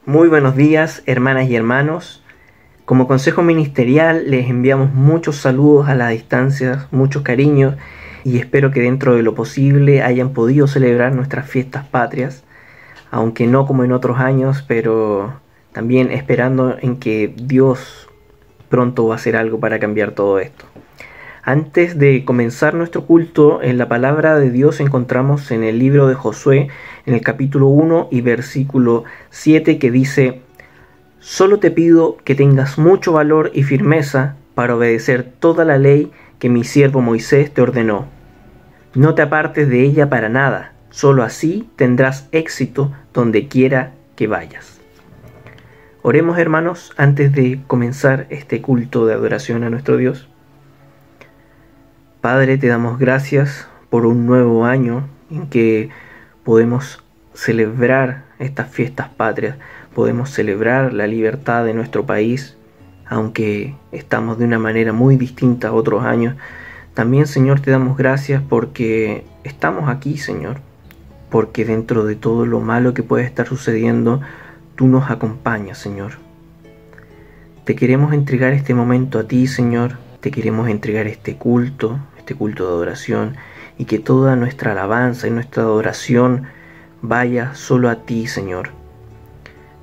Muy buenos días, hermanas y hermanos. Como consejo ministerial les enviamos muchos saludos a la distancia, muchos cariños y espero que dentro de lo posible hayan podido celebrar nuestras fiestas patrias, aunque no como en otros años, pero también esperando en que Dios pronto va a hacer algo para cambiar todo esto. Antes de comenzar nuestro culto, en la palabra de Dios encontramos en el libro de Josué, en el capítulo 1 y versículo 7, que dice: «Solo te pido que tengas mucho valor y firmeza para obedecer toda la ley que mi siervo Moisés te ordenó. No te apartes de ella para nada, solo así tendrás éxito donde quiera que vayas». Oremos, hermanos, antes de comenzar este culto de adoración a nuestro Dios. Padre, te damos gracias por un nuevo año en que podemos celebrar estas fiestas patrias, podemos celebrar la libertad de nuestro país, aunque estamos de una manera muy distinta a otros años. También, Señor, te damos gracias porque estamos aquí, Señor, porque dentro de todo lo malo que puede estar sucediendo, tú nos acompañas, Señor. Te queremos entregar este momento a ti, Señor. Te queremos entregar este culto de adoración, y que toda nuestra alabanza y nuestra adoración vaya solo a ti, Señor.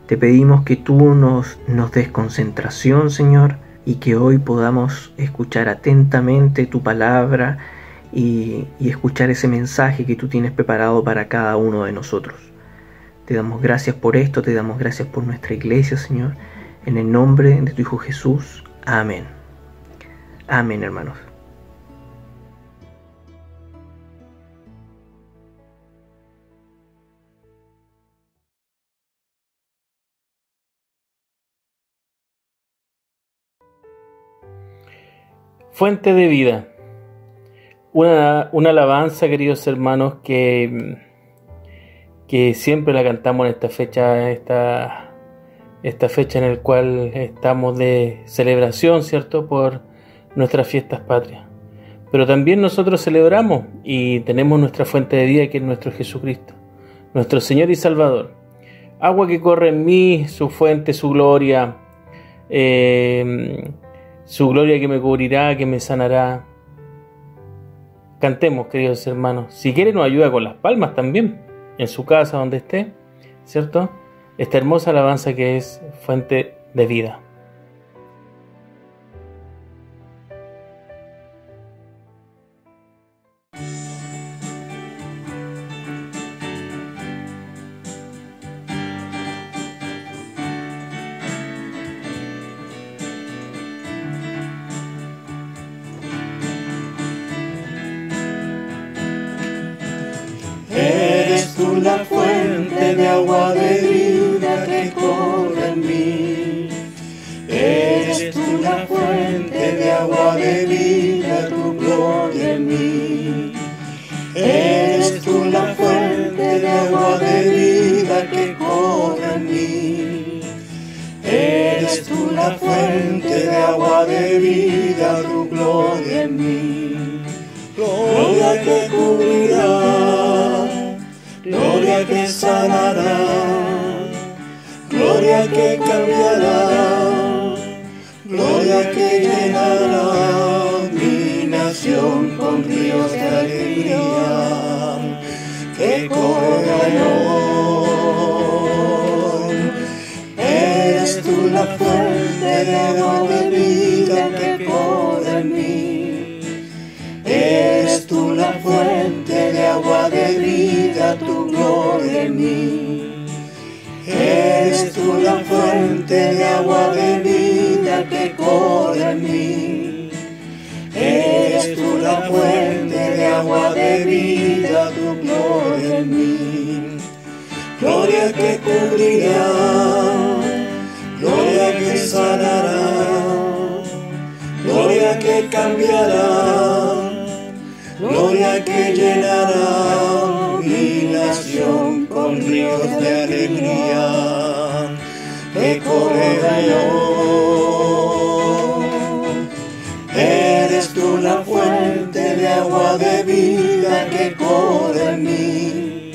Te pedimos que tú nos des concentración, Señor, y que hoy podamos escuchar atentamente tu palabra y escuchar ese mensaje que tú tienes preparado para cada uno de nosotros. Te damos gracias por esto, te damos gracias por nuestra iglesia, Señor. En el nombre de tu Hijo Jesús. Amén. Amén, hermanos. Fuente de vida. Una alabanza, queridos hermanos, que siempre la cantamos en esta fecha, esta fecha en la cual estamos de celebración, ¿cierto?, por nuestras fiestas patrias. Pero también nosotros celebramos y tenemos nuestra fuente de vida, que es nuestro Jesucristo, nuestro Señor y Salvador. Agua que corre en mí, su fuente, su gloria que me cubrirá, que me sanará. Cantemos, queridos hermanos. Si quiere, nos ayuda con las palmas también, en su casa, donde esté, ¿cierto? Esta hermosa alabanza que es fuente de vida. La fuente de agua de vida que corre en mí. Eres tú la fuente de agua de vida, tu gloria en mí. Eres tú la fuente de agua de vida que corre en mí. Eres tú la fuente de agua de vida, tu gloria en mí. Gloria que cubrirá, gloria que sanará, gloria que cambiará, gloria que llenará mi nación con ríos de alegría que correrán. Eres tú la fuente de agua de vida que corre en mí. Eres tú la fuente de agua de vida, tu gloria en mí. Eres tú la fuente de agua de vida que corre en mí. Eres tú la fuente de agua de vida, tu gloria en mí. Gloria que cubrirá, gloria que sanará, gloria que cambiará, gloria que llenará mi nación con ríos de alegría que correrán. Eres tú la fuente de agua de vida que corre en mí.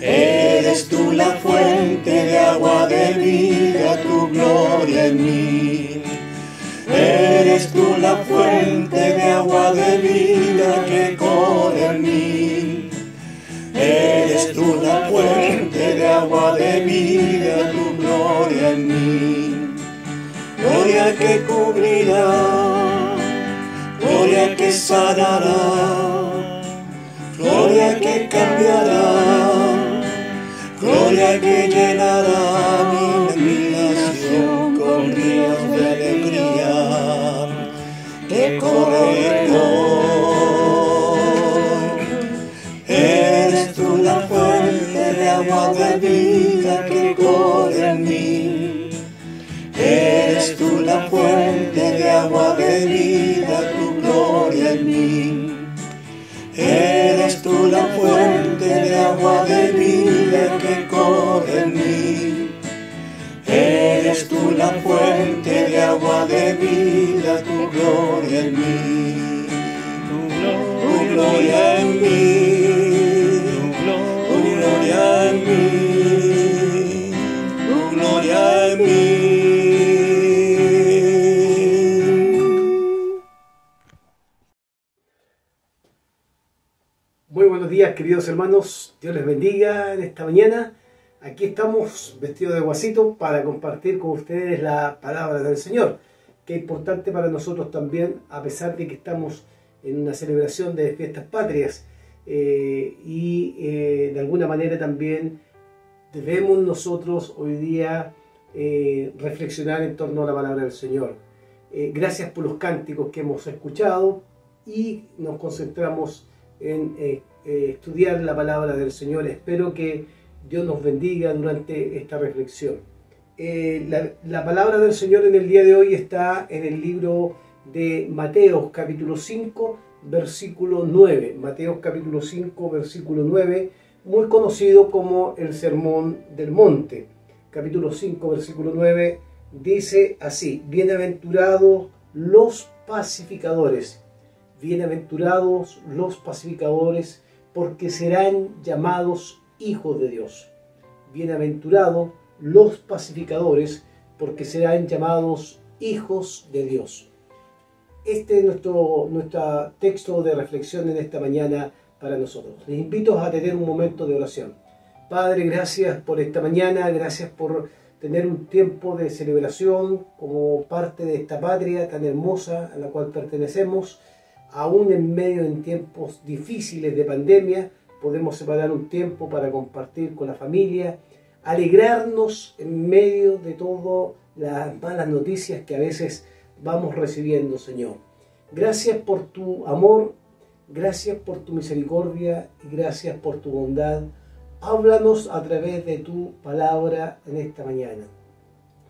Eres Eres tú la fuente de agua de vida, tu gloria en mí. Eres tú la fuente de agua de vida que corre en mí. Eres tú la fuente de agua de vida, tu gloria en mí. Gloria que cubrirá, gloria que sanará, gloria que cambiará, gloria que llenará mi nación con ríos de alegría que corren hoy. Eres tú la fuente de agua de vida que corre en mí. Eres tú la fuente de agua de vida, tu gloria en mí. Eres tú la fuente de agua de vida que corre en mí. Eres tú la fuente de agua de vida, tu gloria en mí. Tu gloria en mí. Tu gloria en mí. Tu gloria en mí. Muy buenos días, queridos hermanos, Dios les bendiga en esta mañana. Aquí estamos vestidos de guasito para compartir con ustedes la palabra del Señor, que es importante para nosotros también, a pesar de que estamos en una celebración de fiestas patrias de alguna manera también debemos nosotros hoy día reflexionar en torno a la palabra del Señor. Gracias por los cánticos que hemos escuchado y nos concentramos en estudiar la palabra del Señor. Espero que Dios nos bendiga durante esta reflexión. La palabra del Señor en el día de hoy está en el libro de Mateo, capítulo 5, versículo 9. Mateo, capítulo 5, versículo 9, muy conocido como el Sermón del Monte. Capítulo 5, versículo 9, dice así: bienaventurados los pacificadores. Bienaventurados los pacificadores, porque serán llamados hijos de Dios. Bienaventurados los pacificadores, porque serán llamados hijos de Dios. Este es nuestro texto de reflexión en esta mañana para nosotros. Les invito a tener un momento de oración. Padre, gracias por esta mañana, gracias por tener un tiempo de celebración como parte de esta patria tan hermosa a la cual pertenecemos. Aún en medio de tiempos difíciles de pandemia, podemos separar un tiempo para compartir con la familia, alegrarnos en medio de todas las malas noticias que a veces vamos recibiendo, Señor. Gracias por tu amor, gracias por tu misericordia y gracias por tu bondad. Háblanos a través de tu palabra en esta mañana.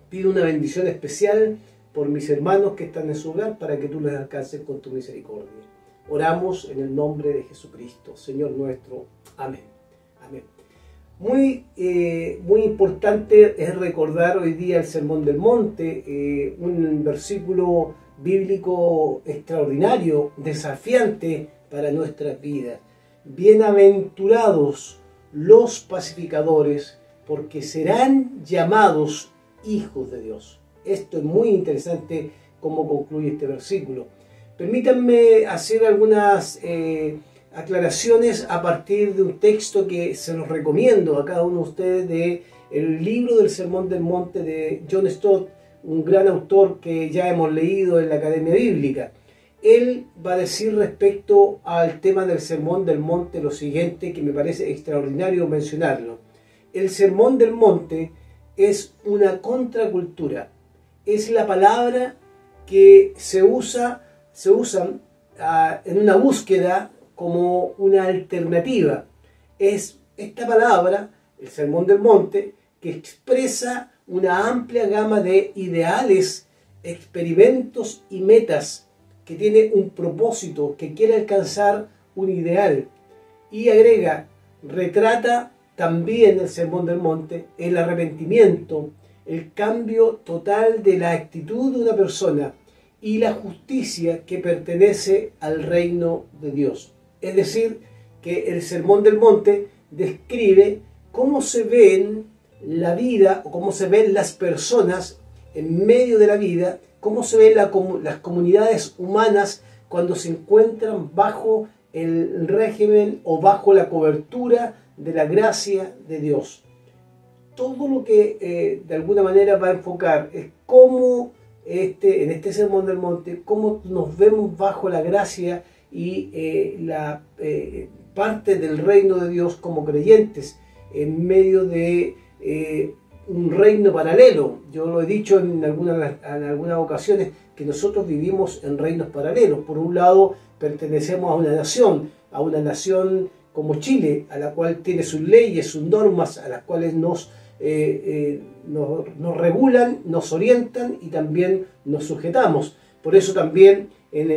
Pido una bendición especial por mis hermanos que están en su hogar, para que tú les alcances con tu misericordia. Oramos en el nombre de Jesucristo, Señor nuestro. Amén. Amén. Muy importante es recordar hoy día el Sermón del Monte, un versículo bíblico extraordinario, desafiante para nuestras vidas. Bienaventurados los pacificadores, porque serán llamados hijos de Dios. Esto es muy interesante cómo concluye este versículo. Permítanme hacer algunas aclaraciones a partir de un texto que se los recomiendo a cada uno de ustedes, de el libro del Sermón del Monte de John Stott, un gran autor que ya hemos leído en la Academia Bíblica. Él va a decir respecto al tema del Sermón del Monte lo siguiente, que me parece extraordinario mencionarlo. El Sermón del Monte es una contracultura. Es la palabra que se usa en una búsqueda como una alternativa. Es esta palabra, el Sermón del Monte, que expresa una amplia gama de ideales, experimentos y metas, que tiene un propósito, que quiere alcanzar un ideal. Y agrega, retrata también el Sermón del Monte el arrepentimiento, el cambio total de la actitud de una persona y la justicia que pertenece al reino de Dios. Es decir, que el Sermón del Monte describe cómo se ven la vida o cómo se ven las personas en medio de la vida, cómo se ven las comunidades humanas cuando se encuentran bajo el régimen o bajo la cobertura de la gracia de Dios. Todo lo que de alguna manera va a enfocar es cómo en este Sermón del Monte, cómo nos vemos bajo la gracia y la parte del reino de Dios como creyentes en medio de un reino paralelo. Yo lo he dicho en algunas ocasiones que nosotros vivimos en reinos paralelos. Por un lado, pertenecemos a una nación como Chile, a la cual tiene sus leyes, sus normas, a las cuales nos regulan, nos orientan y también nos sujetamos. Por eso también en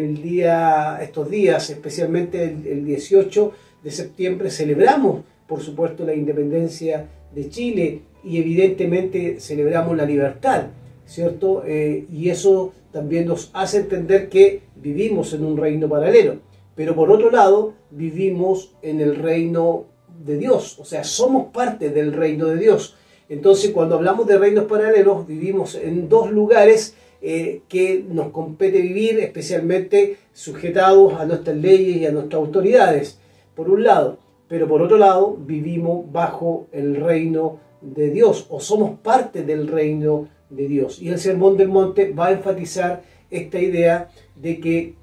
estos días, especialmente el 18 de septiembre, celebramos, por supuesto, la independencia de Chile y evidentemente celebramos la libertad, ¿cierto? Y eso también nos hace entender que vivimos en un reino paralelo, pero por otro lado vivimos en el reino de Dios, o sea, somos parte del reino de Dios. Entonces, cuando hablamos de reinos paralelos, vivimos en dos lugares que nos compete vivir, especialmente sujetados a nuestras leyes y a nuestras autoridades, por un lado, pero por otro lado vivimos bajo el reino de Dios, o somos parte del reino de Dios. Y el Sermón del Monte va a enfatizar esta idea de que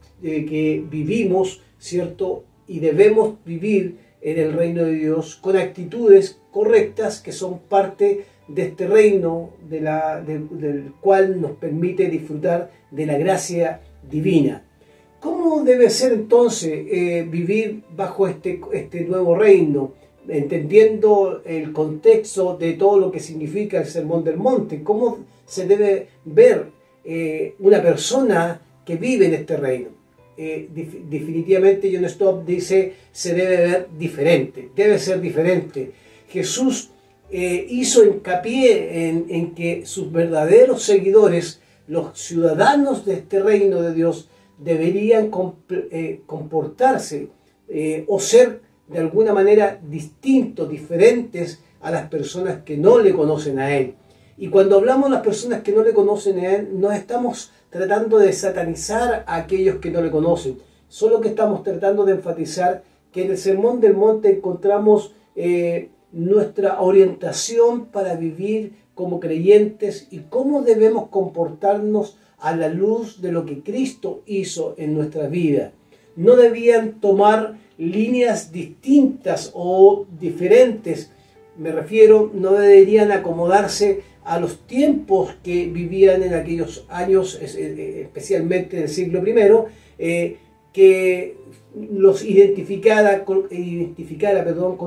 vivimos, ¿cierto? Y debemos vivir en el reino de Dios con actitudes correctas que son parte de este reino del cual nos permite disfrutar de la gracia divina. ¿Cómo debe ser entonces vivir bajo este nuevo reino? Entendiendo el contexto de todo lo que significa el Sermón del Monte, ¿cómo se debe ver una persona que vive en este reino? Definitivamente John Stott dice se debe ver diferente, debe ser diferente. Jesús hizo hincapié en que sus verdaderos seguidores, los ciudadanos de este reino de Dios, deberían comportarse o ser de alguna manera distintos, diferentes a las personas que no le conocen a Él. Y cuando hablamos de las personas que no le conocen a Él, no estamos tratando de satanizar a aquellos que no le conocen, solo que estamos tratando de enfatizar que en el Sermón del Monte encontramos nuestra orientación para vivir como creyentes y cómo debemos comportarnos a la luz de lo que Cristo hizo en nuestra vida. No debían tomar líneas distintas o diferentes, me refiero, no deberían acomodarse a los tiempos que vivían en aquellos años, especialmente del siglo I, que los identificara con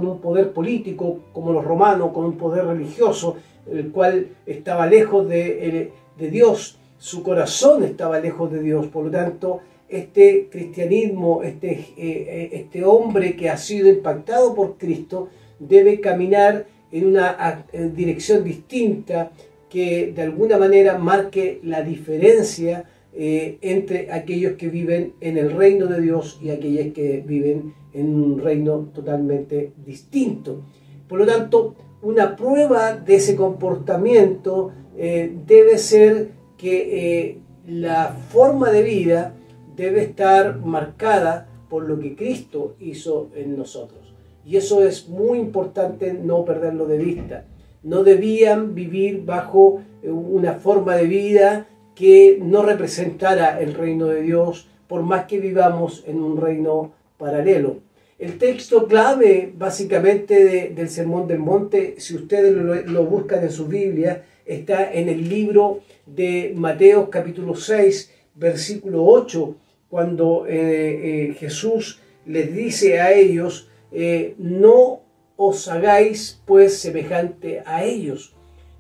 un poder político como los romanos, con un poder religioso, el cual estaba lejos de Dios, su corazón estaba lejos de Dios. Por lo tanto, este cristianismo, este hombre que ha sido impactado por Cristo, debe caminar en una dirección distinta que de alguna manera marque la diferencia entre aquellos que viven en el reino de Dios y aquellos que viven en un reino totalmente distinto. Por lo tanto, una prueba de ese comportamiento debe ser que la forma de vida debe estar marcada por lo que Cristo hizo en nosotros. Y eso es muy importante no perderlo de vista. No debían vivir bajo una forma de vida que no representara el reino de Dios, por más que vivamos en un reino paralelo. El texto clave básicamente del Sermón del Monte, si ustedes lo buscan en su Biblia, está en el libro de Mateo capítulo 6, versículo 8, cuando Jesús les dice a ellos, no os hagáis pues semejante a ellos.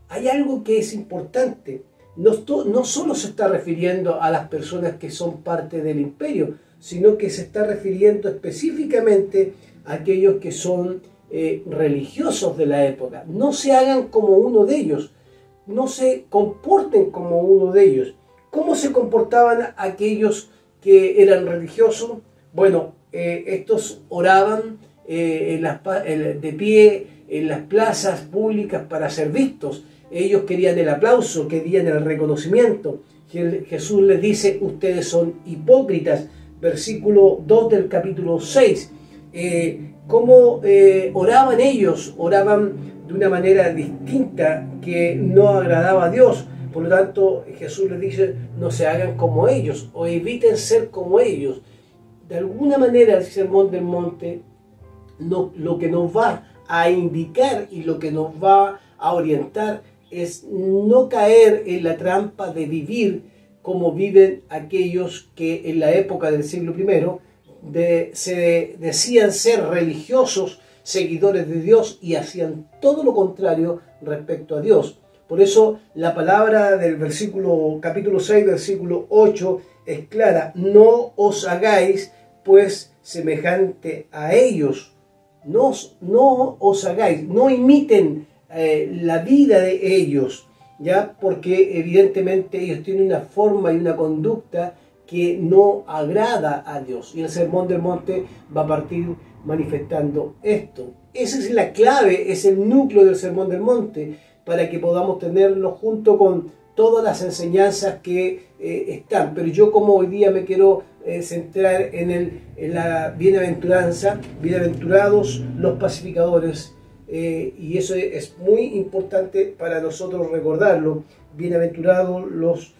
Hay algo que es importante. No solo se está refiriendo a las personas que son parte del imperio, sino que se está refiriendo específicamente a aquellos que son religiosos de la época. No se hagan como uno de ellos, no se comporten como uno de ellos. ¿Cómo se comportaban aquellos que eran religiosos? Bueno, estos oraban de pie en las plazas públicas para ser vistos. Ellos querían el aplauso, querían el reconocimiento. Jesús les dice, ustedes son hipócritas. Versículo 2 del capítulo 6. ¿Cómo oraban ellos? Oraban de una manera distinta que no agradaba a Dios. Por lo tanto, Jesús les dice, no se hagan como ellos o eviten ser como ellos. De alguna manera el Sermón del Monte lo que nos va a indicar y lo que nos va a orientar es no caer en la trampa de vivir como viven aquellos que en la época del siglo I se decían ser religiosos, seguidores de Dios, y hacían todo lo contrario respecto a Dios. Por eso la palabra del capítulo 6, versículo 8 es clara: no os hagáis pues semejante a ellos. No os hagáis, no imiten la vida de ellos, ¿ya? Porque evidentemente ellos tienen una forma y una conducta que no agrada a Dios. Y el Sermón del Monte va a partir manifestando esto. Esa es la clave, es el núcleo del Sermón del Monte, para que podamos tenerlo junto con todas las enseñanzas que están. Pero yo, como hoy día me quiero centrar en la bienaventuranza, bienaventurados los pacificadores, y eso es muy importante para nosotros recordarlo. Bienaventurados los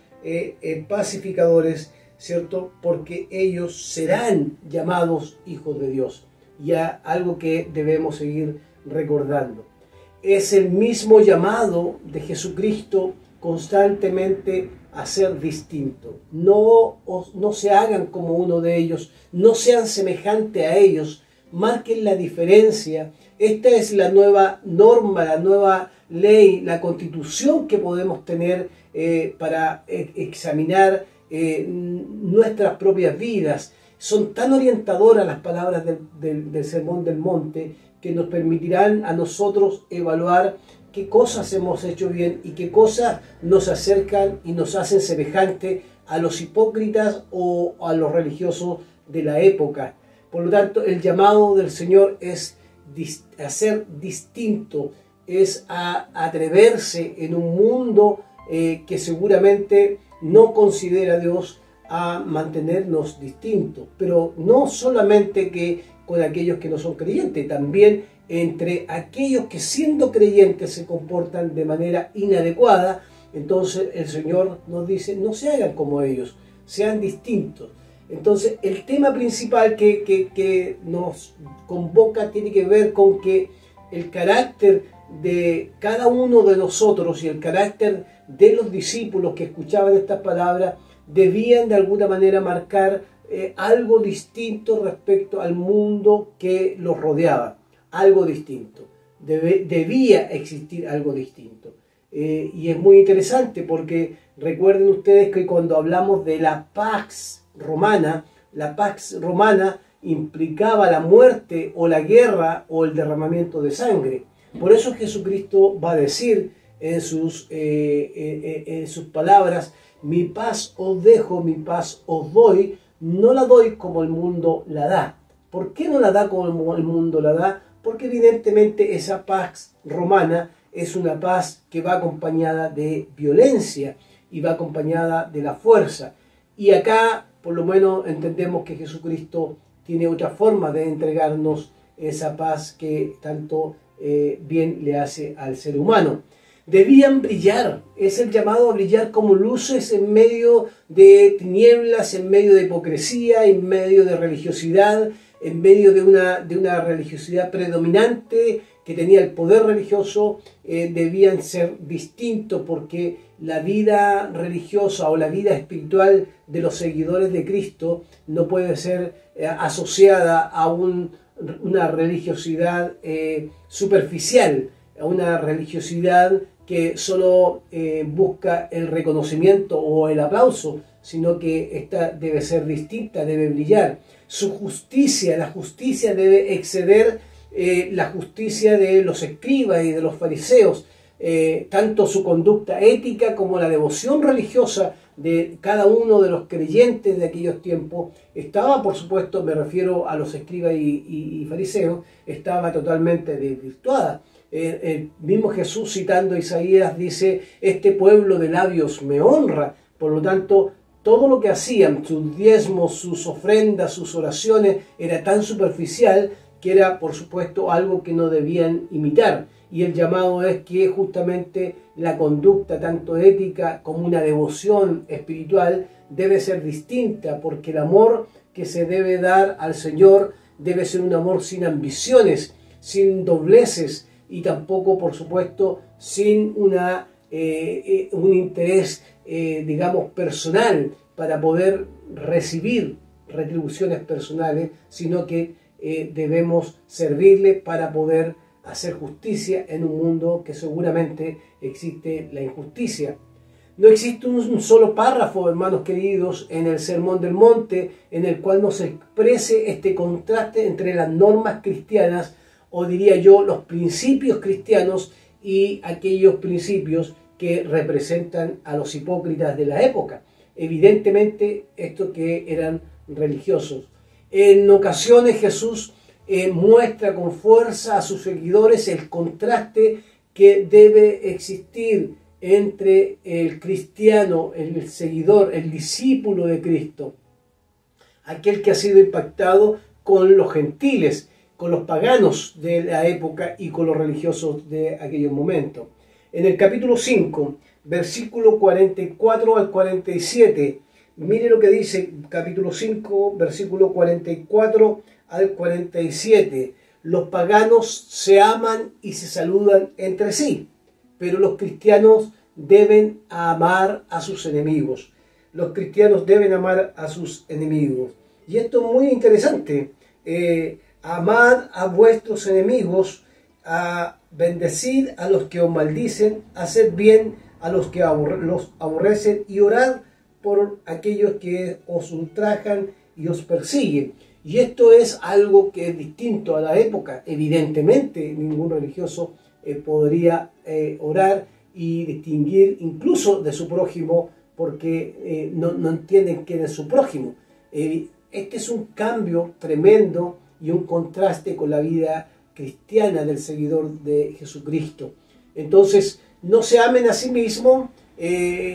pacificadores, ¿cierto? Porque ellos serán llamados hijos de Dios. Ya algo que debemos seguir recordando. Es el mismo llamado de Jesucristo constantemente a ser distinto. No se hagan como uno de ellos, no sean semejantes a ellos, marquen la diferencia. Esta es la nueva norma, la nueva ley, la constitución que podemos tener para examinar nuestras propias vidas. Son tan orientadoras las palabras del Sermón del Monte que nos permitirán a nosotros evaluar qué cosas hemos hecho bien y qué cosas nos acercan y nos hacen semejante a los hipócritas o a los religiosos de la época. Por lo tanto, el llamado del Señor es a ser distinto, es a atreverse en un mundo que seguramente no considera a Dios, a mantenernos distintos, pero no solamente que con aquellos que no son creyentes, también entre aquellos que siendo creyentes se comportan de manera inadecuada. Entonces el Señor nos dice, no se hagan como ellos, sean distintos. Entonces el tema principal que nos convoca tiene que ver con que el carácter de cada uno de nosotros y el carácter de los discípulos que escuchaban estas palabras debían de alguna manera marcar algo distinto respecto al mundo que los rodeaba. Algo distinto. Debía existir algo distinto. Y es muy interesante porque recuerden ustedes que cuando hablamos de la Pax Romana implicaba la muerte o la guerra o el derramamiento de sangre. Por eso Jesucristo va a decir en sus palabras: mi paz os dejo, mi paz os doy, no la doy como el mundo la da. ¿Por qué no la da como el mundo la da? Porque evidentemente esa paz romana es una paz que va acompañada de violencia y va acompañada de la fuerza. Y acá, por lo menos, entendemos que Jesucristo tiene otra forma de entregarnos esa paz que tanto bien le hace al ser humano. Debían brillar, es el llamado a brillar como luces en medio de tinieblas, en medio de hipocresía, en medio de religiosidad, en medio de una religiosidad predominante que tenía el poder religioso. Debían ser distintos porque la vida religiosa o la vida espiritual de los seguidores de Cristo no puede ser asociada a una religiosidad superficial, a una religiosidad que solo busca el reconocimiento o el aplauso, sino que esta debe ser distinta, debe brillar. Su justicia, la justicia debe exceder la justicia de los escribas y de los fariseos. Tanto su conducta ética como la devoción religiosa de cada uno de los creyentes de aquellos tiempos estaba, por supuesto, me refiero a los escribas y fariseos, estaba totalmente desvirtuada. El mismo Jesús, citando a Isaías, dice: este pueblo de labios me honra. Por lo tanto, todo lo que hacían, sus diezmos, sus ofrendas, sus oraciones, era tan superficial que era, por supuesto, algo que no debían imitar. Y el llamado es que justamente la conducta, tanto ética como una devoción espiritual, debe ser distinta, porque el amor que se debe dar al Señor debe ser un amor sin ambiciones, sin dobleces y tampoco, por supuesto, sin un interés, digamos, personal para poder recibir retribuciones personales, sino que debemos servirle para poder hacer justicia en un mundo que seguramente existe la injusticia. No existe un solo párrafo, hermanos queridos, en el Sermón del Monte en el cual nos exprese este contraste entre las normas cristianas, o diría yo, los principios cristianos y aquellos principios que representan a los hipócritas de la época. Evidentemente, estos que eran religiosos. En ocasiones Jesús muestra con fuerza a sus seguidores el contraste que debe existir entre el cristiano, el seguidor, el discípulo de Cristo, aquel que ha sido impactado con los gentiles, con los paganos de la época y con los religiosos de aquellos momentos. En el capítulo 5, versículo 44 al 47, mire lo que dice capítulo 5, versículo 44 al 47. Los paganos se aman y se saludan entre sí, pero los cristianos deben amar a sus enemigos. Los cristianos deben amar a sus enemigos. Y esto es muy interesante. Amad a vuestros enemigos, a bendecid a los que os maldicen, haced bien a los que los aborrecen y orad por aquellos que os ultrajan y os persiguen. Y esto es algo que es distinto a la época. Evidentemente, ningún religioso podría orar y distinguir incluso de su prójimo, porque no entienden quién es su prójimo. Este es un cambio tremendo y un contraste con la vida cristiana del seguidor de Jesucristo. Entonces, no se amen a sí mismos,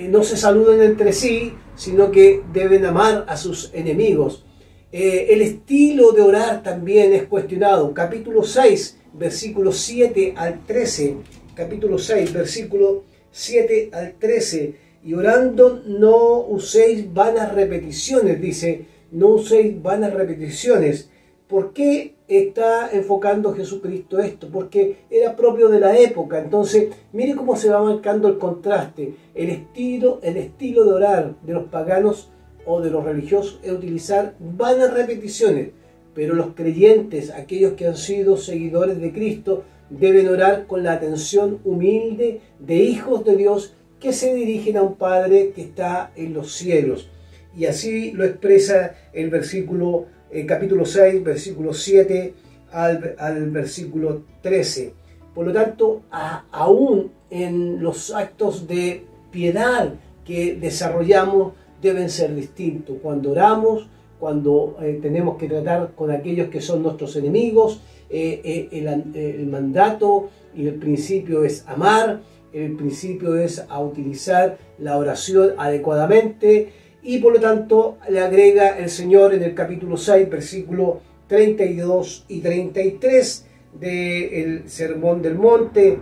no se saluden entre sí, sino que deben amar a sus enemigos. El estilo de orar también es cuestionado. Capítulo 6, versículo 7 al 13. Capítulo 6, versículo 7 al 13. Y orando no uséis vanas repeticiones, dice, no uséis vanas repeticiones. ¿Por qué está enfocando Jesucristo esto? Porque era propio de la época. Entonces, mire cómo se va marcando el contraste. El estilo de orar de los paganos o de los religiosos es utilizar vanas repeticiones, pero los creyentes, aquellos que han sido seguidores de Cristo, deben orar con la atención humilde de hijos de Dios que se dirigen a un Padre que está en los cielos. Y así lo expresa el versículo, capítulo 6, versículo 7 al versículo 13. Por lo tanto, aún en los actos de piedad que desarrollamos, deben ser distintos. Cuando oramos, cuando tenemos que tratar con aquellos que son nuestros enemigos, el mandato y el principio es amar, el principio es a utilizar la oración adecuadamente, y por lo tanto le agrega el Señor en el capítulo 6, versículo 32 y 33 del Sermón del Monte,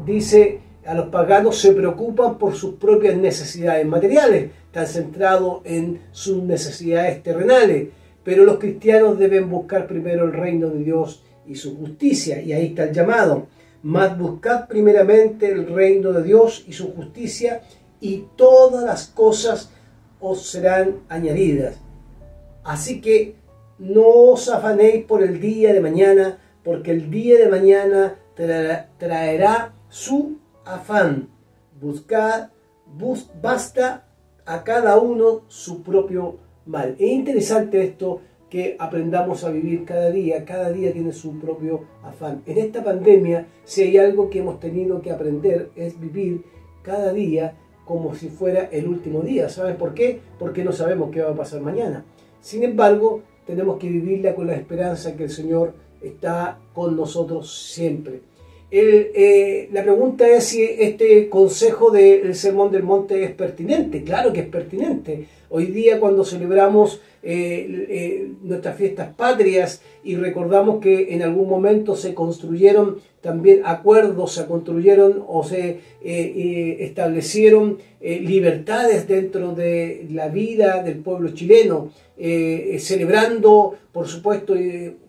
dice: a los paganos se preocupan por sus propias necesidades materiales, están centrados en sus necesidades terrenales, pero los cristianos deben buscar primero el reino de Dios y su justicia, y ahí está el llamado: mas buscad primeramente el reino de Dios y su justicia, y todas las cosas os serán añadidas. Así que no os afanéis por el día de mañana, porque el día de mañana traerá su afán. Basta a cada uno su propio mal. Es interesante esto, que aprendamos a vivir cada día tiene su propio afán. En esta pandemia, si hay algo que hemos tenido que aprender, es vivir cada día como si fuera el último día. ¿Saben por qué? Porque no sabemos qué va a pasar mañana. Sin embargo, tenemos que vivirla con la esperanza que el Señor está con nosotros siempre. La pregunta es si este consejo del Sermón del Monte es pertinente. Claro que es pertinente. Hoy día, cuando celebramos nuestras fiestas patrias y recordamos que en algún momento se construyeron también acuerdos, se construyeron o se establecieron libertades dentro de la vida del pueblo chileno, celebrando, por supuesto,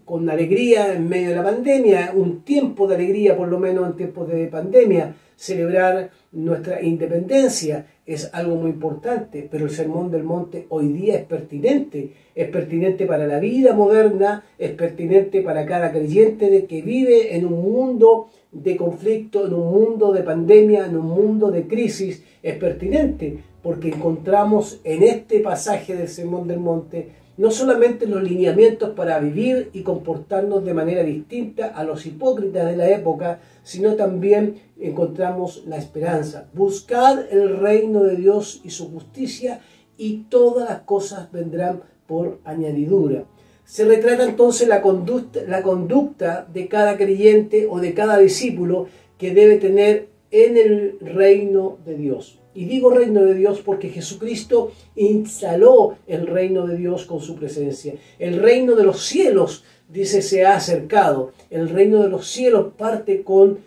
con alegría en medio de la pandemia, un tiempo de alegría por lo menos en tiempos de pandemia. Celebrar nuestra independencia es algo muy importante, pero el Sermón del Monte hoy día es pertinente para la vida moderna, es pertinente para cada creyente que vive en un mundo de conflicto, en un mundo de pandemia, en un mundo de crisis. Es pertinente porque encontramos en este pasaje del Sermón del Monte no solamente los lineamientos para vivir y comportarnos de manera distinta a los hipócritas de la época, sino también encontramos la esperanza. Buscad el reino de Dios y su justicia, y todas las cosas vendrán por añadidura. Se retrata entonces la conducta de cada creyente o de cada discípulo que debe tener en el reino de Dios. Y digo reino de Dios porque Jesucristo instaló el reino de Dios con su presencia. El reino de los cielos, dice, se ha acercado. El reino de los cielos parte con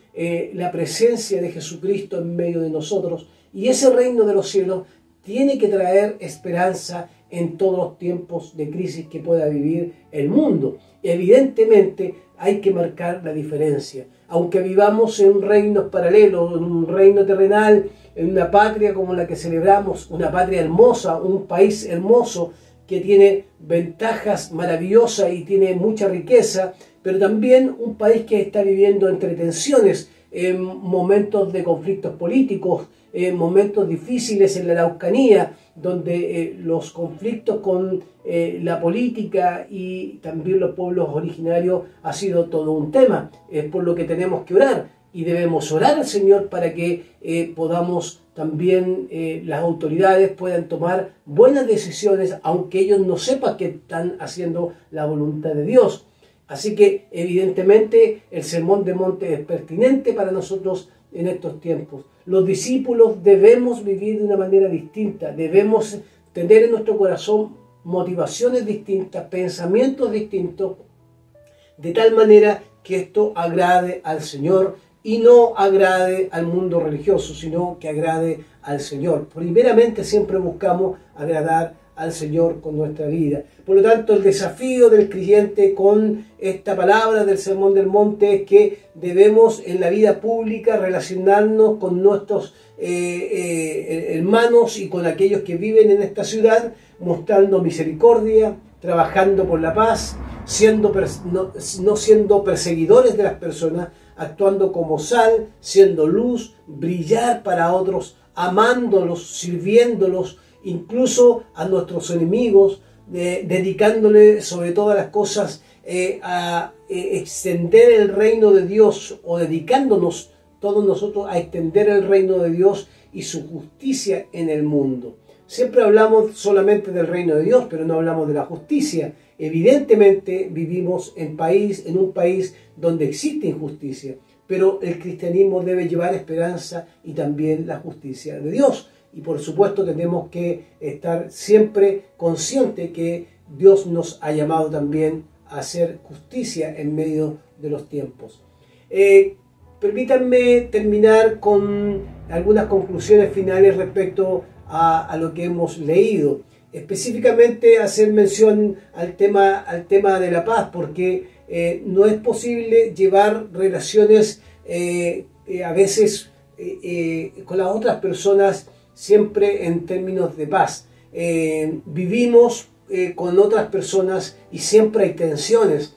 la presencia de Jesucristo en medio de nosotros. Y ese reino de los cielos tiene que traer esperanza en todos los tiempos de crisis que pueda vivir el mundo. Evidentemente hay que marcar la diferencia. Aunque vivamos en reinos paralelos, en un reino terrenal, en una patria como la que celebramos, una patria hermosa, un país hermoso que tiene ventajas maravillosas y tiene mucha riqueza, pero también un país que está viviendo entre tensiones, en momentos de conflictos políticos, en momentos difíciles en la Araucanía, donde los conflictos con la política y también los pueblos originarios ha sido todo un tema. Es por lo que tenemos que orar, y debemos orar al Señor para que podamos también, las autoridades puedan tomar buenas decisiones, aunque ellos no sepan que están haciendo la voluntad de Dios. Así que evidentemente el Sermón del Monte es pertinente para nosotros en estos tiempos. Los discípulos debemos vivir de una manera distinta, debemos tener en nuestro corazón motivaciones distintas, pensamientos distintos, de tal manera que esto agrade al Señor y no agrade al mundo religioso, sino que agrade al Señor. Primeramente siempre buscamos agradar al Señor con nuestra vida. Por lo tanto, el desafío del creyente con esta palabra del Sermón del Monte es que debemos en la vida pública relacionarnos con nuestros hermanos y con aquellos que viven en esta ciudad, mostrando misericordia, trabajando por la paz, no siendo perseguidores de las personas, actuando como sal, siendo luz, brillar para otros, amándolos, sirviéndolos, incluso a nuestros enemigos, dedicándole sobre todas las cosas a extender el reino de Dios, o dedicándonos todos nosotros a extender el reino de Dios y su justicia en el mundo. Siempre hablamos solamente del reino de Dios, pero no hablamos de la justicia. Evidentemente vivimos en un país donde existe injusticia, pero el cristianismo debe llevar esperanza y también la justicia de Dios. Y por supuesto tenemos que estar siempre conscientes que Dios nos ha llamado también a hacer justicia en medio de los tiempos. Permítanme terminar con algunas conclusiones finales respecto a lo que hemos leído. Específicamente hacer mención al tema de la paz, porque no es posible llevar relaciones a veces con las otras personas siempre en términos de paz. Vivimos con otras personas y siempre hay tensiones.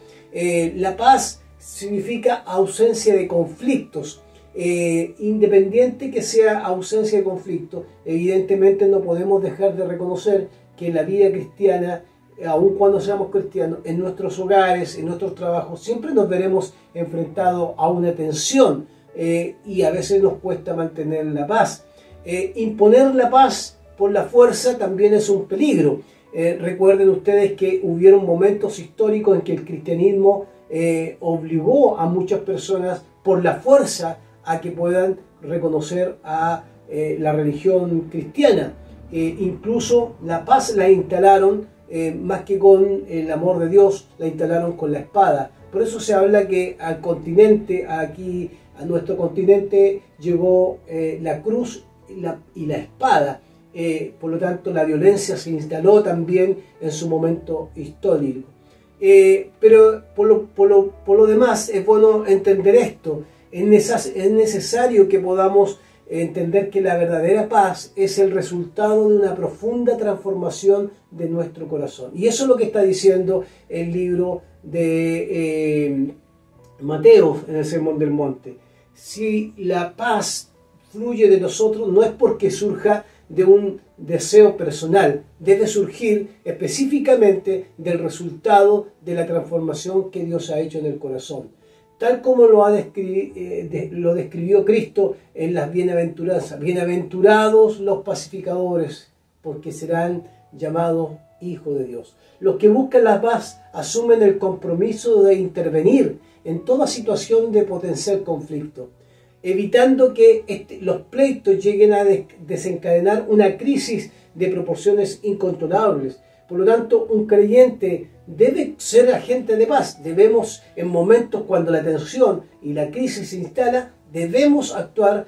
La paz significa ausencia de conflictos. Independiente que sea ausencia de conflicto, evidentemente no podemos dejar de reconocer que en la vida cristiana, aun cuando seamos cristianos, en nuestros hogares, en nuestros trabajos, siempre nos veremos enfrentados a una tensión y a veces nos cuesta mantener la paz. Imponer la paz por la fuerza también es un peligro. Recuerden ustedes que hubieron momentos históricos en que el cristianismo obligó a muchas personas por la fuerza a que puedan reconocer a la religión cristiana. Incluso la paz la instalaron más que con el amor de Dios, la instalaron con la espada. Por eso se habla que al continente, aquí a nuestro continente, llegó la cruz y la espada. Por lo tanto, la violencia se instaló también en su momento histórico. Pero por lo demás es bueno entender esto. Es necesario que podamos entender que la verdadera paz es el resultado de una profunda transformación de nuestro corazón. Y eso es lo que está diciendo el libro de Mateo en el Sermón del Monte. Si la paz fluye de nosotros, no es porque surja de un deseo personal, debe surgir específicamente del resultado de la transformación que Dios ha hecho en el corazón. Tal como lo describió Cristo en las bienaventuranzas. Bienaventurados los pacificadores, porque serán llamados hijos de Dios. Los que buscan la paz asumen el compromiso de intervenir en toda situación de potencial conflicto, evitando que los pleitos lleguen a desencadenar una crisis de proporciones incontrolables. Por lo tanto, un creyente debe ser agente de paz. Debemos, en momentos cuando la tensión y la crisis se instala, debemos actuar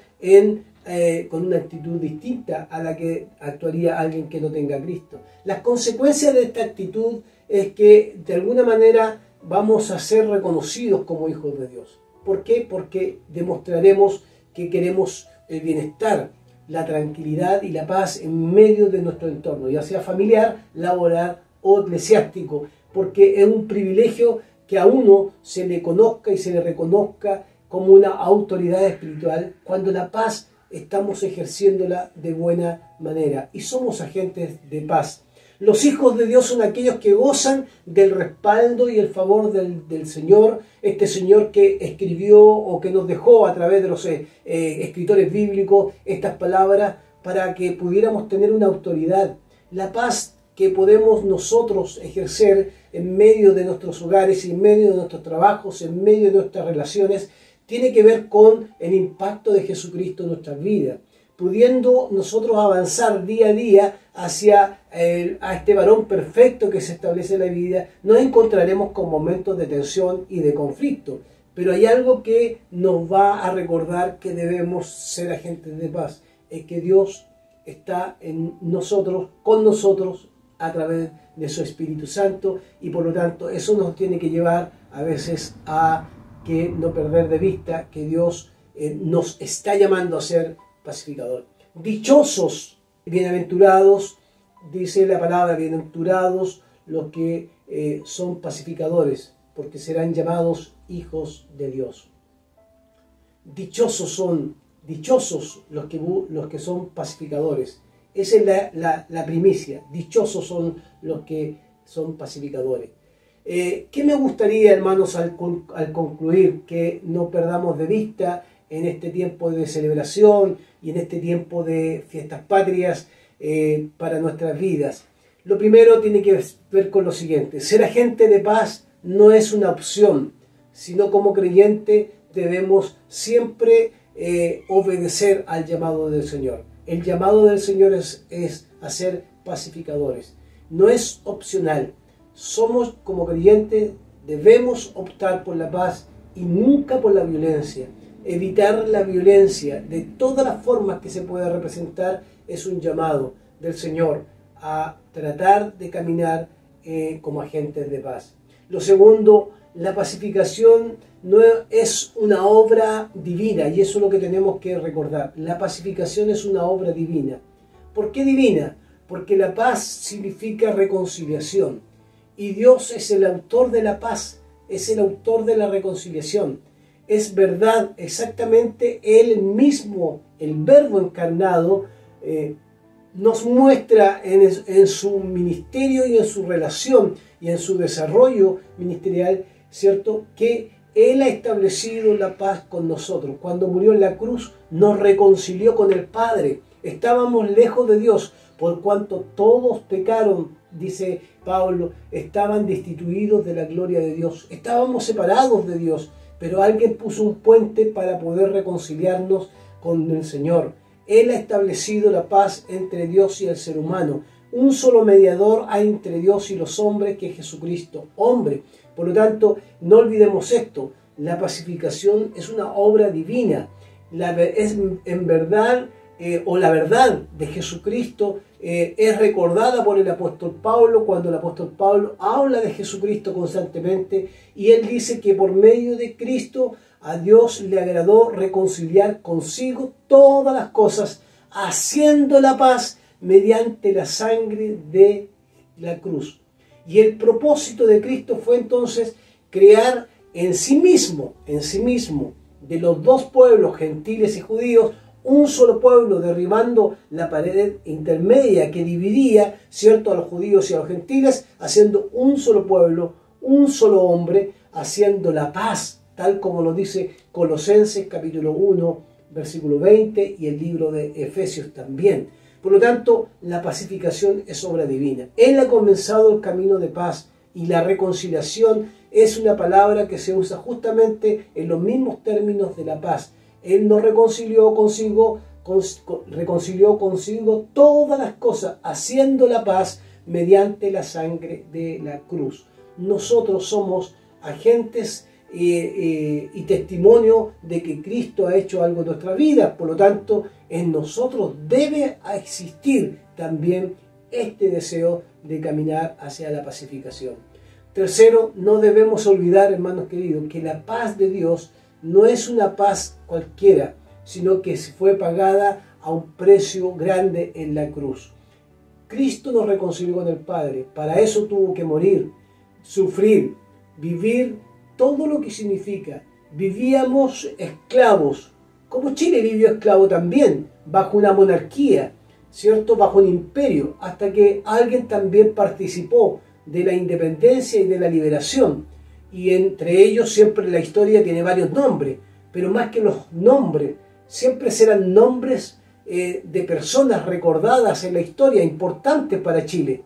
con una actitud distinta a la que actuaría alguien que no tenga a Cristo. Las consecuencias de esta actitud es que de alguna manera vamos a ser reconocidos como hijos de Dios. ¿Por qué? Porque demostraremos que queremos el bienestar, la tranquilidad y la paz en medio de nuestro entorno, ya sea familiar, laboral o eclesiástico, porque es un privilegio que a uno se le conozca y se le reconozca como una autoridad espiritual, cuando la paz estamos ejerciéndola de buena manera y somos agentes de paz. Los hijos de Dios son aquellos que gozan del respaldo y el favor del Señor, este Señor que escribió o que nos dejó a través de los escritores bíblicos estas palabras para que pudiéramos tener una autoridad. La paz que podemos nosotros ejercer en medio de nuestros hogares, en medio de nuestros trabajos, en medio de nuestras relaciones, tiene que ver con el impacto de Jesucristo en nuestras vidas, pudiendo nosotros avanzar día a día hacia a este varón perfecto que se establece en la vida. Nos encontraremos con momentos de tensión y de conflicto, pero hay algo que nos va a recordar que debemos ser agentes de paz, es que Dios está en nosotros, con nosotros, a través de su Espíritu Santo, y por lo tanto eso nos tiene que llevar a veces a que no perder de vista que Dios nos está llamando a ser pacificador. Dichosos, bienaventurados, dice la palabra, bienaventurados los que son pacificadores, porque serán llamados hijos de Dios. Dichosos los que son pacificadores. Esa es la primicia. Dichosos son los que son pacificadores. ¿Qué me gustaría, hermanos, al concluir? Que no perdamos de vista en este tiempo de celebración y en este tiempo de fiestas patrias para nuestras vidas. Lo primero tiene que ver con lo siguiente: ser agente de paz no es una opción, sino como creyente debemos siempre obedecer al llamado del Señor. El llamado del Señor es a ser pacificadores, no es opcional. Somos como creyentes, debemos optar por la paz y nunca por la violencia. Evitar la violencia de todas las formas que se pueda representar es un llamado del Señor a tratar de caminar como agentes de paz. Lo segundo, la pacificación no es una obra divina, y eso es lo que tenemos que recordar. La pacificación es una obra divina. ¿Por qué divina? Porque la paz significa reconciliación, y Dios es el autor de la paz, es el autor de la reconciliación. Es verdad, exactamente Él mismo, el Verbo encarnado, nos muestra en su ministerio y en su relación y en su desarrollo ministerial, ¿cierto?, que Él ha establecido la paz con nosotros. Cuando murió en la cruz, nos reconcilió con el Padre. estábamos lejos de Dios, por cuanto todos pecaron, dice Pablo, estaban destituidos de la gloria de Dios, estábamos separados de Dios, pero alguien puso un puente para poder reconciliarnos con el Señor. Él ha establecido la paz entre Dios y el ser humano. Un solo mediador hay entre Dios y los hombres, que es Jesucristo, hombre. Por lo tanto, no olvidemos esto, la pacificación es una obra divina. La verdad de Jesucristo es recordada por el apóstol Pablo, cuando el apóstol Pablo habla de Jesucristo constantemente, y él dice que por medio de Cristo a Dios le agradó reconciliar consigo todas las cosas, haciendo la paz mediante la sangre de la cruz. Y el propósito de Cristo fue entonces crear en sí mismo, de los dos pueblos, gentiles y judíos, un solo pueblo, derribando la pared intermedia que dividía, ¿cierto?, a los judíos y a los gentiles, haciendo un solo pueblo, un solo hombre, haciendo la paz, tal como lo dice Colosenses capítulo 1, versículo 20, y el libro de Efesios también. Por lo tanto, la pacificación es obra divina. Él ha comenzado el camino de paz, y la reconciliación es una palabra que se usa justamente en los mismos términos de la paz. Él nos reconcilió consigo todas las cosas, haciendo la paz mediante la sangre de la cruz. Nosotros somos agentes y testimonio de que Cristo ha hecho algo en nuestra vida. Por lo tanto, en nosotros debe existir también este deseo de caminar hacia la pacificación. Tercero, no debemos olvidar, hermanos queridos, que la paz de Dios no es una paz cualquiera, sino que fue pagada a un precio grande en la cruz. Cristo nos reconcilió con el Padre. Para eso tuvo que morir, sufrir, vivir todo lo que significa. Vivíamos esclavos, como Chile vivió esclavo también, bajo una monarquía, ¿cierto?, bajo un imperio, hasta que alguien también participó de la independencia y de la liberación. Y entre ellos siempre la historia tiene varios nombres, pero más que los nombres, siempre serán nombres de personas recordadas en la historia, importantes para Chile.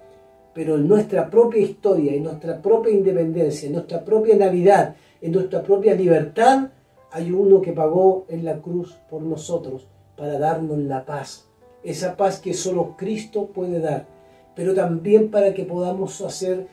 Pero en nuestra propia historia, en nuestra propia independencia, en nuestra propia Navidad, en nuestra propia libertad, hay uno que pagó en la cruz por nosotros para darnos la paz. Esa paz que solo Cristo puede dar, pero también para que podamos ser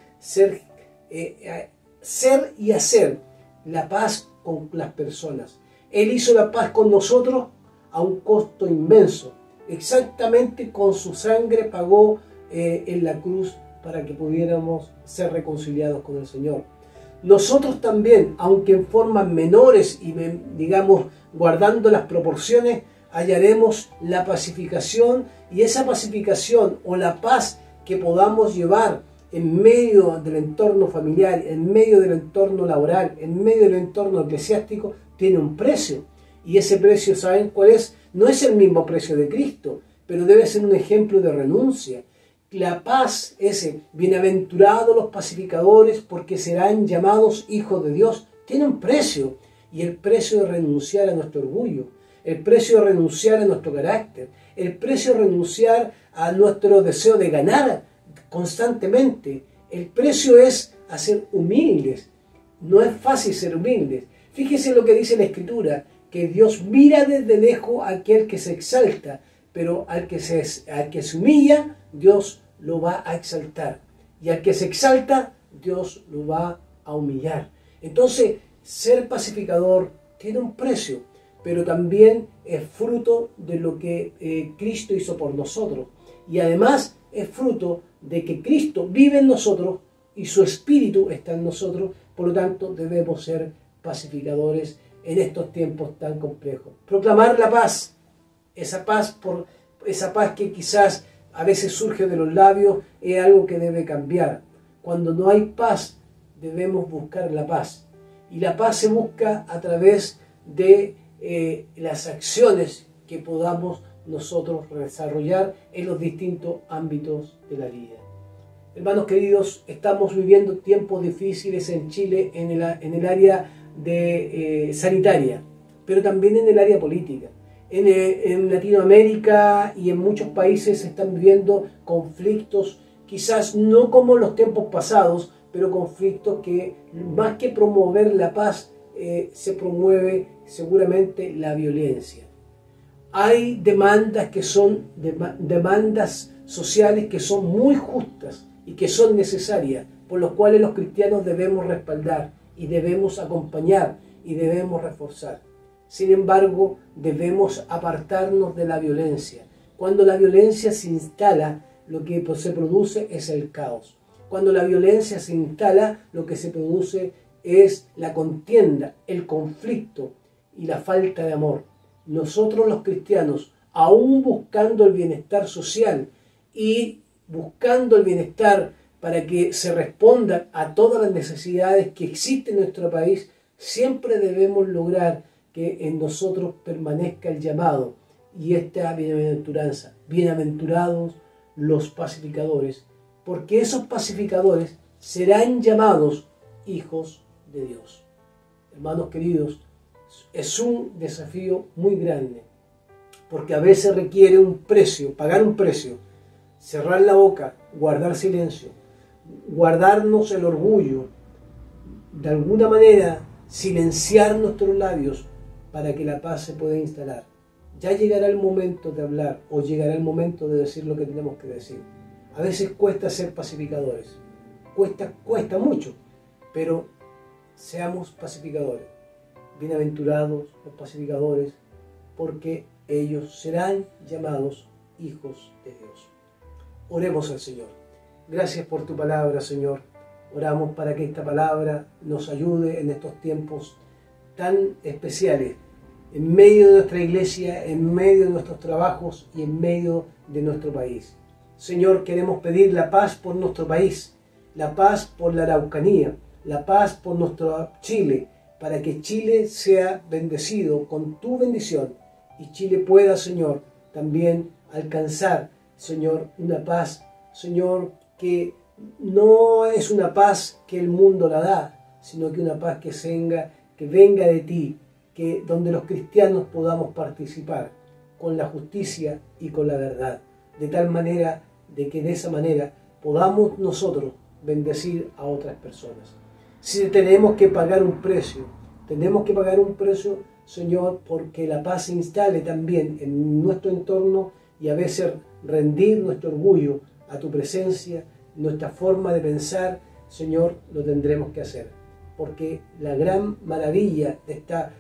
y hacer la paz con las personas. Él hizo la paz con nosotros a un costo inmenso. Exactamente con su sangre pagó en la cruz para que pudiéramos ser reconciliados con el Señor. Nosotros también, aunque en formas menores y digamos guardando las proporciones, hallaremos la pacificación, y esa pacificación o la paz que podamos llevar en medio del entorno familiar, en medio del entorno laboral, en medio del entorno eclesiástico, tiene un precio. Y ese precio, ¿saben cuál es? No es el mismo precio de Cristo, pero debe ser un ejemplo de renuncia. La paz, bienaventurados los pacificadores, porque serán llamados hijos de Dios, tiene un precio. Y el precio de renunciar a nuestro orgullo, el precio de renunciar a nuestro carácter, el precio de renunciar a nuestro deseo de ganar constantemente. El precio es a ser humildes. No es fácil ser humildes. Fíjese lo que dice la Escritura, que Dios mira desde lejos a aquel que se exalta, pero al que se humilla, Dios lo va a exaltar. Y al que se exalta, Dios lo va a humillar. Entonces, ser pacificador tiene un precio, pero también es fruto de lo que Cristo hizo por nosotros. Y además es fruto de que Cristo vive en nosotros y su Espíritu está en nosotros. Por lo tanto, debemos ser pacificadores en estos tiempos tan complejos. Proclamar la paz, esa paz que quizás a veces surge de los labios, es algo que debe cambiar. Cuando no hay paz, debemos buscar la paz. Y la paz se busca a través de las acciones que podamos nosotros desarrollar en los distintos ámbitos de la vida. Hermanos queridos, estamos viviendo tiempos difíciles en Chile en el área sanitaria, pero también en el área política. En Latinoamérica y en muchos países se están viviendo conflictos, quizás no como en los tiempos pasados, pero conflictos que más que promover la paz, se promueve seguramente la violencia. Hay demandas que son demandas sociales que son muy justas y que son necesarias, por los cuales los cristianos debemos respaldar y debemos acompañar y debemos reforzar. Sin embargo, debemos apartarnos de la violencia. Cuando la violencia se instala, lo que se produce es el caos. Cuando la violencia se instala, lo que se produce es la contienda, el conflicto y la falta de amor. Nosotros los cristianos, aún buscando el bienestar social y buscando el bienestar para que se responda a todas las necesidades que existen en nuestro país, siempre debemos lograr que en nosotros permanezca el llamado y esta bienaventuranza. Bienaventurados los pacificadores, porque esos pacificadores serán llamados hijos de Dios. Hermanos queridos, es un desafío muy grande, porque a veces requiere un precio, pagar un precio, cerrar la boca, guardar silencio, guardarnos el orgullo, de alguna manera silenciar nuestros labios para que la paz se pueda instalar. Ya llegará el momento de hablar o llegará el momento de decir lo que tenemos que decir. A veces cuesta ser pacificadores, cuesta mucho, pero seamos pacificadores. Bienaventurados los pacificadores, porque ellos serán llamados hijos de Dios. Oremos al Señor. Gracias por tu palabra, Señor. Oramos para que esta palabra nos ayude en estos tiempos tan especiales, en medio de nuestra iglesia, en medio de nuestros trabajos y en medio de nuestro país. Señor, queremos pedir la paz por nuestro país, la paz por la Araucanía, la paz por nuestro Chile, para que Chile sea bendecido con tu bendición y Chile pueda, Señor, también alcanzar, Señor, una paz, Señor, que no es una paz que el mundo la da, sino que una paz que venga de ti, que donde los cristianos podamos participar con la justicia y con la verdad, de tal manera de que de esa manera podamos nosotros bendecir a otras personas. Si tenemos que pagar un precio, Señor, porque la paz se instale también en nuestro entorno y a veces rendir nuestro orgullo a tu presencia, nuestra forma de pensar, Señor, lo tendremos que hacer. Porque la gran maravilla de esta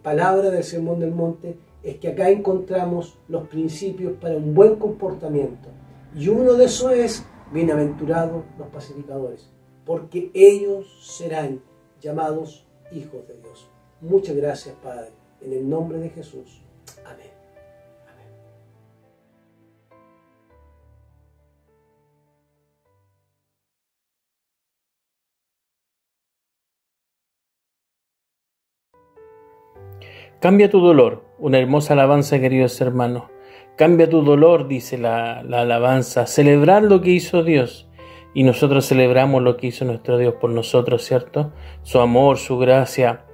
palabra del Sermón del Monte es que acá encontramos los principios para un buen comportamiento. Y uno de esos es, bienaventurados los pacificadores, porque ellos serán llamados hijos de Dios. Muchas gracias, Padre, en el nombre de Jesús. Amén. Amén. Cambia tu dolor, una hermosa alabanza, queridos hermanos. Cambia tu dolor, dice la alabanza. Celebrar lo que hizo Dios. Y nosotros celebramos lo que hizo nuestro Dios por nosotros, ¿cierto? Su amor, su gracia,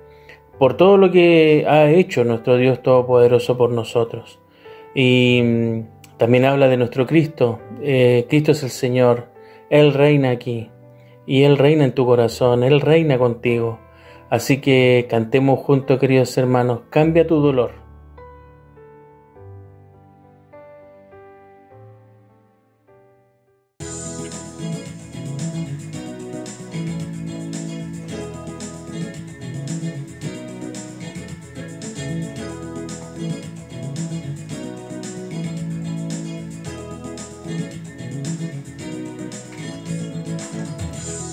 por todo lo que ha hecho nuestro Dios Todopoderoso por nosotros. Y también habla de nuestro Cristo. Cristo es el Señor. Él reina aquí. Y Él reina en tu corazón. Él reina contigo. Así que cantemos juntos, queridos hermanos. Cambia tu dolor.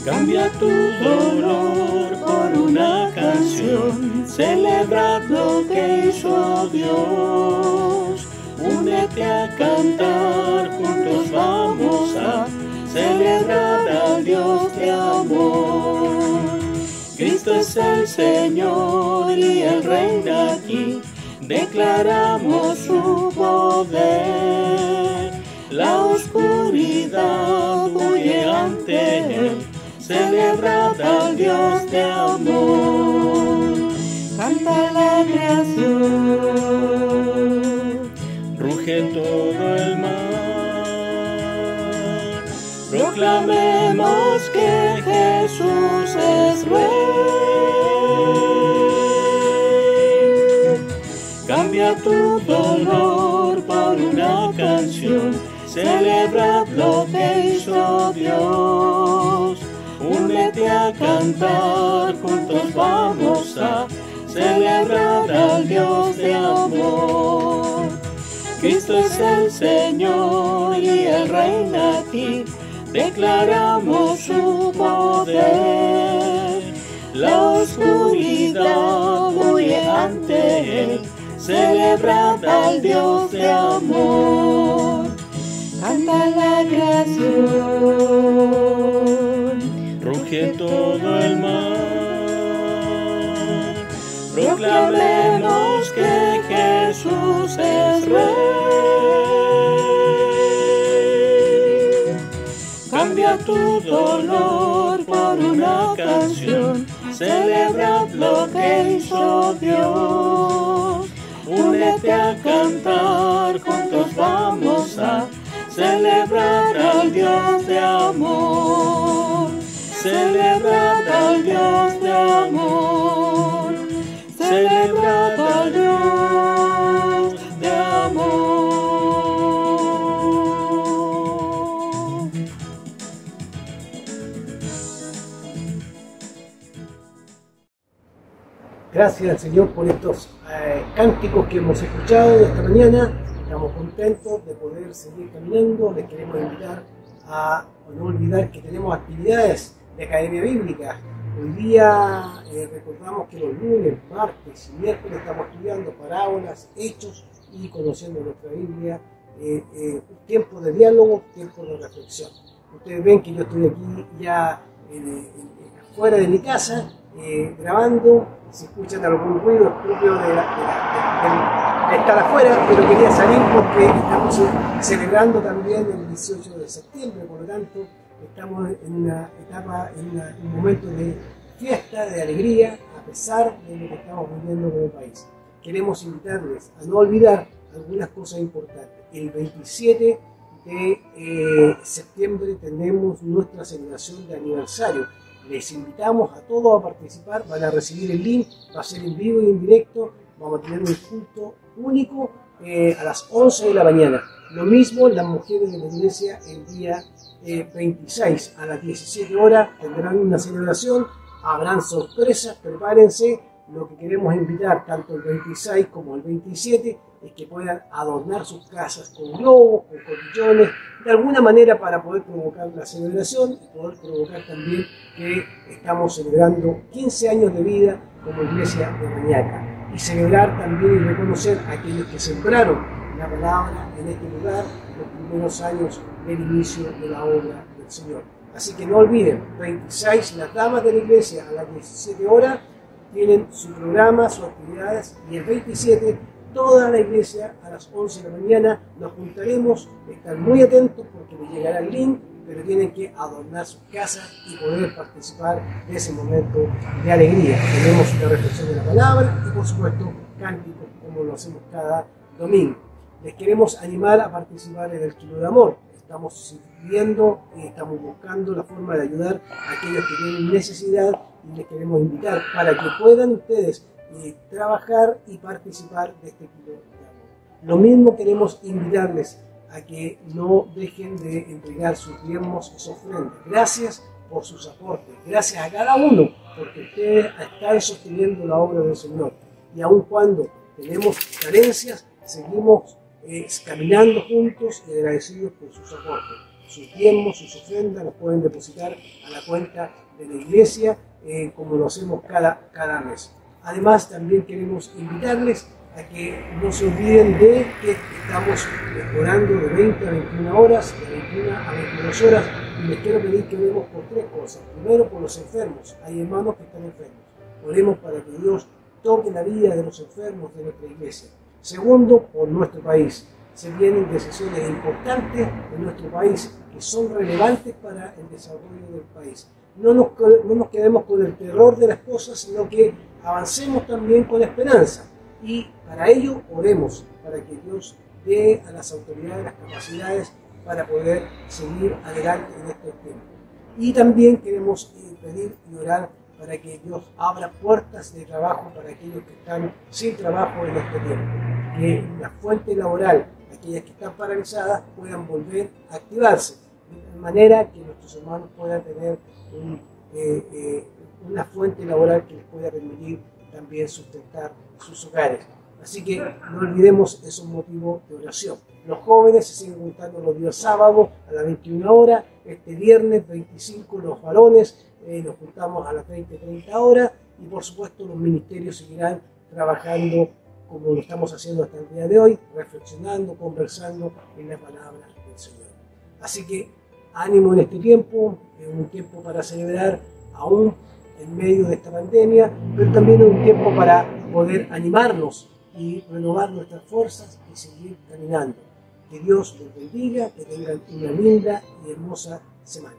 Cambia tu dolor por una canción, celebra lo que hizo Dios. Únete a cantar, juntos vamos a celebrar al Dios de amor. Cristo es el Señor y Él reina aquí, declaramos su poder. La oscuridad huye ante Él, celebrad al Dios de amor. Canta la creación, Cambia tu dolor por una canción, celebra lo que hizo Dios. Únete a cantar, juntos vamos a celebrar al Dios de amor. Cristo es el Señor y Él reina aquí, declaramos su poder. La oscuridad huye ante Él, celebrad al Dios de amor. Canta la creación, ruge todo el mar, proclamemos que Jesús es Rey. Cambia tu dolor por una canción, celebrad lo que hizo Dios. Únete a cantar, juntos vamos a celebrar al Dios de amor. Celebrar al Dios de amor. Celebrar al Dios de amor. Gracias al Señor por estos cánticos que hemos escuchado esta mañana. Estamos contentos de poder seguir caminando. Les queremos invitar a no olvidar que tenemos actividades de Academia Bíblica. Hoy día recordamos que los lunes, martes y miércoles estamos estudiando parábolas, hechos y conociendo nuestra Biblia. Tiempo de diálogo, tiempo de reflexión. Ustedes ven que yo estoy aquí ya fuera de mi casa grabando. Si escuchan algún ruido es propio de estar afuera, pero quería salir porque estamos celebrando también el 18 de septiembre, por lo tanto estamos en una etapa, en un momento de fiesta, de alegría, a pesar de lo que estamos viviendo como país. Queremos invitarles a no olvidar algunas cosas importantes. El 27 de septiembre tenemos nuestra celebración de aniversario. Les invitamos a todos a participar, van a recibir el link, va a ser en vivo y en directo, vamos a tener un culto único a las 11 de la mañana. Lo mismo las mujeres de la iglesia el día 26 a las 17 horas tendrán una celebración, habrán sorpresas, prepárense. Lo que queremos invitar tanto el 26 como el 27 es que puedan adornar sus casas con globos, con cotillones, de alguna manera para poder provocar la celebración y poder provocar también que estamos celebrando 15 años de vida como iglesia de Reñaca y celebrar también y reconocer a aquellos que sembraron la palabra en este lugar los primeros años del inicio de la obra del Señor. Así que no olviden, 26 las damas de la iglesia a las 17 horas tienen su programa, sus actividades, y el 27 toda la iglesia a las 11 de la mañana nos juntaremos. Están muy atentos porque les llegará el link, pero tienen que adornar sus casas y poder participar de ese momento de alegría. Tenemos una reflexión de la palabra y por supuesto cánticos como lo hacemos cada domingo. Les queremos animar a participar en el Kilo de Amor. Estamos sirviendo y estamos buscando la forma de ayudar a aquellos que tienen necesidad y les queremos invitar para que puedan ustedes trabajar y participar de este Kilo de Amor. Lo mismo queremos invitarles a que no dejen de entregar sus diezmos y sus ofrendas. Gracias por sus aportes, gracias a cada uno, porque ustedes están sosteniendo la obra del Señor. Y aun cuando tenemos carencias, seguimos caminando juntos y agradecidos por sus aportes. Sus diezmos, sus ofrendas los pueden depositar a la cuenta de la iglesia como lo hacemos cada mes. Además, también queremos invitarles a que no se olviden de que estamos orando de 20 a 21 horas, de 21 a 22 horas, y les quiero pedir que oremos por tres cosas. Primero, por los enfermos. Hay hermanos que están enfermos. Oremos para que Dios toque la vida de los enfermos de nuestra iglesia. Segundo, por nuestro país. Se vienen decisiones importantes en nuestro país que son relevantes para el desarrollo del país. No nos quedemos con el terror de las cosas, sino que avancemos también con esperanza. Y para ello oremos, para que Dios dé a las autoridades las capacidades para poder seguir adelante en estos tiempos. Y también queremos pedir y orar para que Dios abra puertas de trabajo para aquellos que están sin trabajo en este tiempo. que la fuente laboral, aquellas que están paralizadas, puedan volver a activarse, de manera que nuestros hermanos puedan tener una fuente laboral que les pueda permitir también sustentar sus hogares. Así que no olvidemos esos motivos de oración. Los jóvenes se siguen juntando los días sábados a las 21 horas, este viernes 25 los varones nos juntamos a las 20-30 horas, y por supuesto los ministerios seguirán trabajando como lo estamos haciendo hasta el día de hoy, reflexionando, conversando en la palabra del Señor. Así que ánimo en este tiempo, es un tiempo para celebrar aún en medio de esta pandemia, pero también es un tiempo para poder animarnos y renovar nuestras fuerzas y seguir caminando. Que Dios los bendiga, que tengan una linda y hermosa semana.